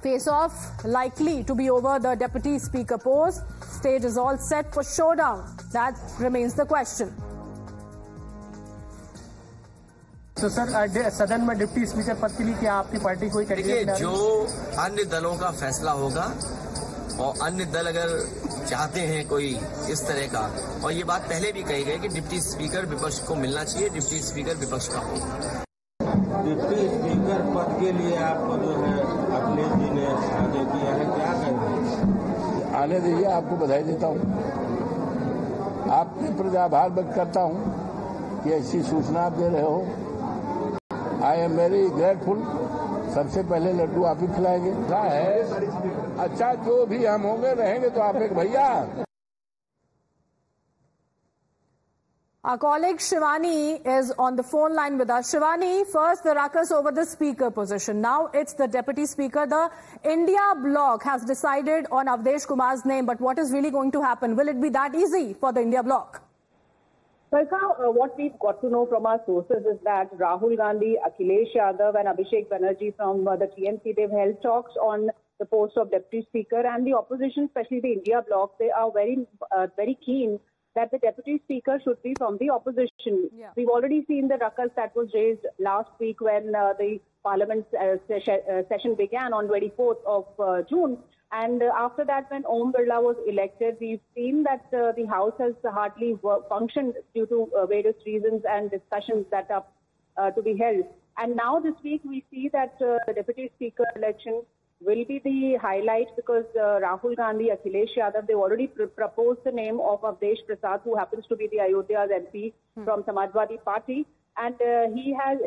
Face-off likely to be over the Deputy Speaker post. Stage is all set for showdown. That remains the question. तो sir सदन में deputy speaker पद के लिए क्या आपकी पार्टी कोई देखिए, जो अन्य दलों का फैसला होगा और अन्य दल अगर चाहते हैं कोई इस तरह का, और ये बात पहले भी कही गई कि डिप्टी स्पीकर विपक्ष को मिलना चाहिए, डिप्टी स्पीकर विपक्ष का हो। डिप्टी स्पीकर पद के लिए आपको जो है अखिलेश जी ने आगे किया है, क्या कहेंगे? आने दीजिए, आपको बधाई देता हूँ। आपके प्रति आभार व्यक्त करता हूँ कि ऐसी सूचना आप दे रहे हो। I am very grateful. सबसे पहले लड्डू आप ही खिलाएंगे। अच्छा, जो भी हम होंगे रहेंगे तो आप एक भैया। Our colleague Shivani is on the phone line with us. Shivani, first the ruckus over the speaker position. Now it's the deputy speaker. The India bloc has decided on Avdesh Kumar's name, but what is really going to happen? Will it be that easy for the India bloc? What we've got to know from our sources is that Rahul Gandhi, Akhilesh Yadav and Abhishek Banerjee from the TMC, they've held talks on the post of Deputy Speaker, and the opposition, especially the India bloc, they are very keen that the Deputy Speaker should be from the opposition. Yeah. We've already seen the ruckus that was raised last week when the Parliament session began on 24th of June. And after that, when Om Birla was elected, we've seen that the House has hardly functioned due to various reasons and discussions that are to be held. And now this week, we see that the Deputy Speaker election will be the highlight because Rahul Gandhi, Akhilesh Yadav, they already proposed the name of Avdesh Prasad, who happens to be the Ayodhya's MP from Samajwadi Party. And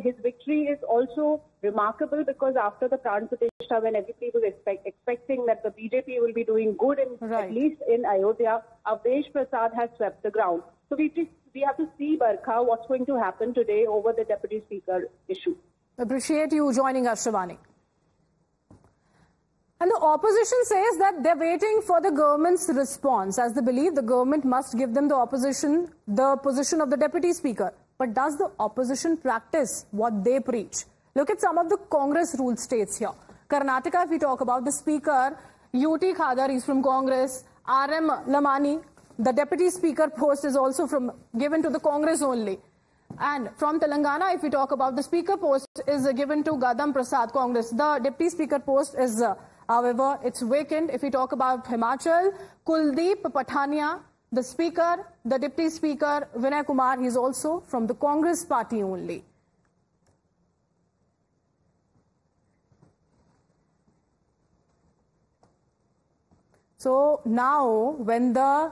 his victory is also remarkable because after the Pran Pratishtha, when everybody was expecting that the BJP will be doing good at least in Ayodhya, Avdesh Prasad has swept the ground. So we have to see, Barkha, what's going to happen today over the Deputy Speaker issue. Appreciate you joining us, Shivani. And the opposition says that they're waiting for the government's response, as they believe the government must give them the position of the Deputy Speaker. But does the opposition practice what they preach? Look at some of the Congress ruled states here. Karnataka, if we talk about the Speaker, UT Khadar is from Congress, RM Lamani, the Deputy Speaker post is also given to the Congress only. And from Telangana, if we talk about the Speaker post is given to Gadam Prasad, Congress. The Deputy Speaker post is, however, it's vacant. If we talk about Himachal, Kuldeep Pathania, the Speaker, the Deputy Speaker, Vinay Kumar, he's also from the Congress party only. So now, when the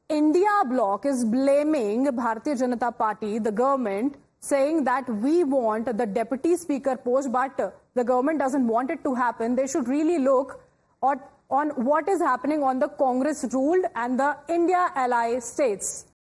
India bloc is blaming Bharatiya Janata Party, the government, saying that we want the Deputy Speaker post, but the government doesn't want it to happen, they should really look on what is happening on the Congress-ruled and the India ally states.